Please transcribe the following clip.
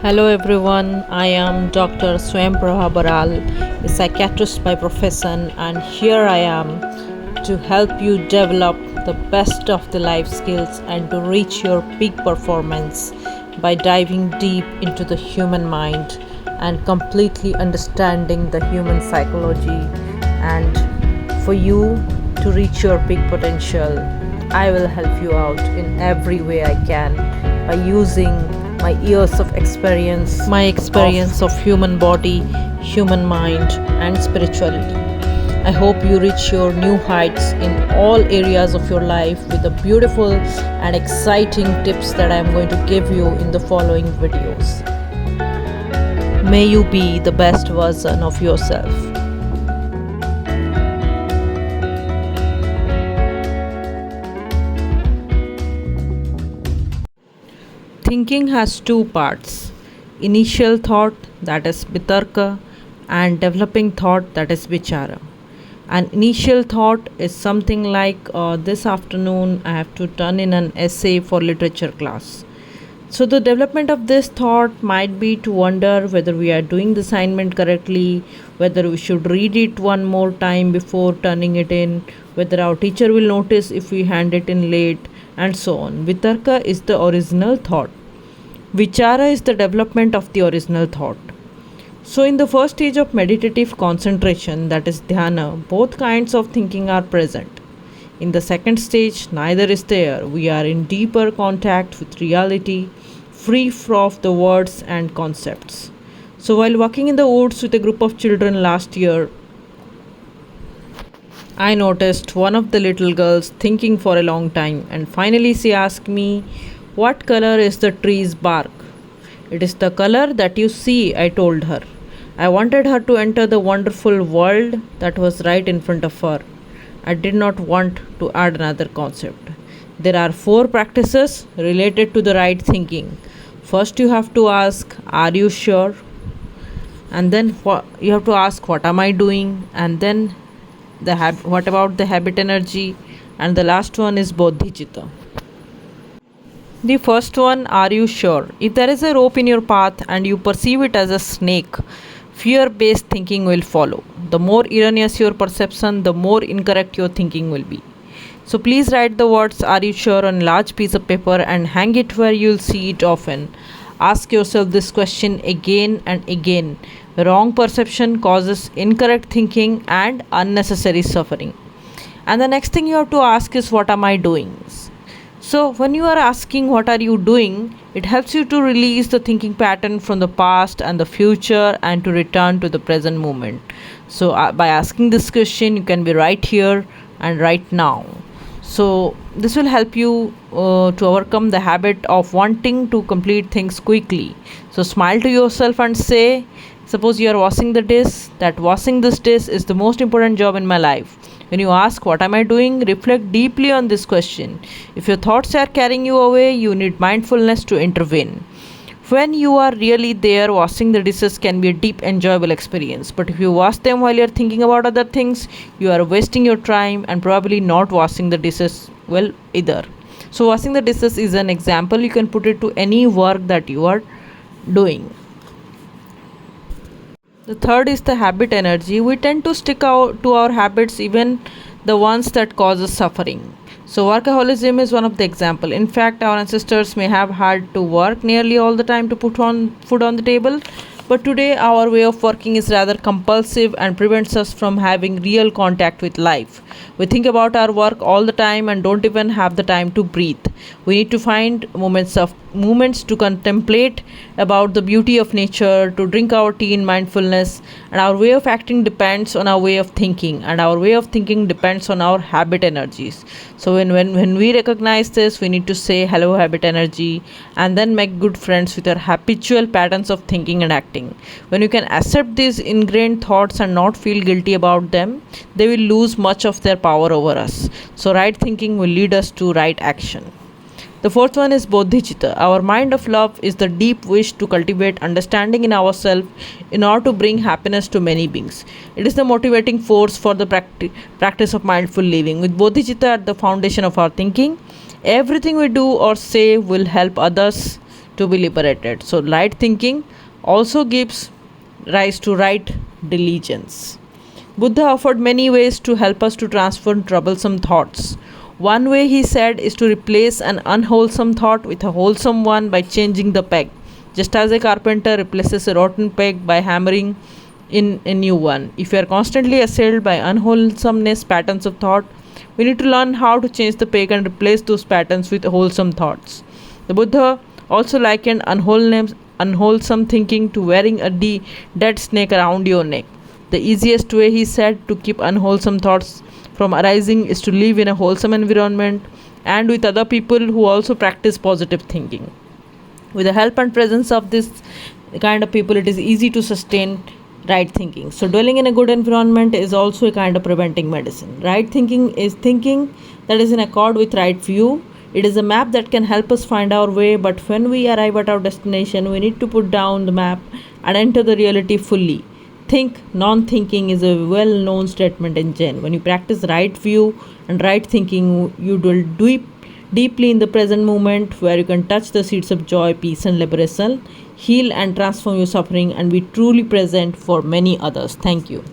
Hello everyone, I am Dr. Swayam Prava, a psychiatrist by profession, and here I am to help you develop the best of the life skills and to reach your peak performance by diving deep into the human mind and completely understanding the human psychology. And for you to reach your peak potential, I will help you out in every way I can by using my years of experience, my experience of human body, human mind, and spirituality. I hope you reach your new heights in all areas of your life with the beautiful and exciting tips that I am going to give you in the following videos. May you be the best version of yourself. Thinking has two parts: initial thought, that is vitarka, and developing thought, that is vichara. An initial thought is something like this afternoon I have to turn in an essay for literature class. So, the development of this thought might be to wonder whether we are doing the assignment correctly, whether we should read it one more time before turning it in, whether our teacher will notice if we hand it in late, and so on. Vitarka is the original thought. Vichara is the development of the original thought. So, in the first stage of meditative concentration, that is dhyana, both kinds of thinking are present. In the second stage, neither is there. We are in deeper contact with reality, free of the words and concepts. So, while walking in the woods with a group of children last year, I noticed one of the little girls thinking for a long time, and finally she asked me, "What color is the tree's bark?" "It is the color that you see," I told her. I wanted her to enter the wonderful world that was right in front of her. I did not want to add another concept. There are 4 practices related to the right thinking. First, you have to ask, "Are you sure?" And then you have to ask, "What am I doing?" And then what about the habit energy? And the last one is bodhicitta. The first one, are you sure? If there is a rope in your path and you perceive it as a snake, fear based thinking will follow. The more erroneous your perception, the more incorrect your thinking will be. So please write the words "are you sure" on a large piece of paper and hang it where you'll see it often. Ask yourself this question again and again. Wrong perception causes incorrect thinking and unnecessary suffering. And the next thing you have to ask is, what am I doing? So when you are asking what are you doing, it helps you to release the thinking pattern from the past and the future and to return to the present moment. So by asking this question, you can be right here and right now. So this will help you to overcome the habit of wanting to complete things quickly. So smile to yourself and say, suppose you are washing the dish, that washing this dish is the most important job in my life. When you ask, what am I doing? Reflect deeply on this question. If your thoughts are carrying you away, you need mindfulness to intervene. When you are really there, washing the dishes can be a deep, enjoyable experience. But if you wash them while you are thinking about other things, you are wasting your time and probably not washing the dishes well either. So, washing the dishes is an example. You can put it to any work that you are doing. The third is the habit energy. We tend to stick out to our habits, even the ones that causes suffering. So workaholism is one of the example. In fact, our ancestors may have had to work nearly all the time to put on food on the table, but today our way of working is rather compulsive and prevents us from having real contact with life. We think about our work all the time and don't even have the time to breathe. We need to find moments to contemplate about the beauty of nature, to drink our tea in mindfulness, and our way of acting depends on our way of thinking, and our way of thinking depends on our habit energies. So when we recognize this, we need to say hello habit energy and then make good friends with our habitual patterns of thinking and acting. When you can accept these ingrained thoughts and not feel guilty about them, they will lose much of their power over us. So right thinking will lead us to right action. The fourth one is bodhicitta. Our mind of love is the deep wish to cultivate understanding in ourselves in order to bring happiness to many beings. It is the motivating force for the practice of mindful living. With bodhicitta at the foundation of our thinking, everything we do or say will help others to be liberated. So, right thinking also gives rise to right diligence. Buddha offered many ways to help us to transform troublesome thoughts. One way, he said, is to replace an unwholesome thought with a wholesome one by changing the peg. Just as a carpenter replaces a rotten peg by hammering in a new one. If you are constantly assailed by unwholesomeness patterns of thought, we need to learn how to change the peg and replace those patterns with wholesome thoughts. The Buddha also likened unwholesome thinking to wearing a dead snake around your neck. The easiest way, he said, to keep unwholesome thoughts from arising is to live in a wholesome environment and with other people who also practice positive thinking. With the help and presence of this kind of people, it is easy to sustain right thinking. So, dwelling in a good environment is also a kind of preventing medicine. Right thinking is thinking that is in accord with right view. It is a map that can help us find our way, but when we arrive at our destination, we need to put down the map and enter the reality fully. Think, non thinking is a well known statement in Zen. When you practice right view and right thinking, you will deeply in the present moment where you can touch the seeds of joy, peace, and liberation, heal and transform your suffering, and be truly present for many others. Thank you.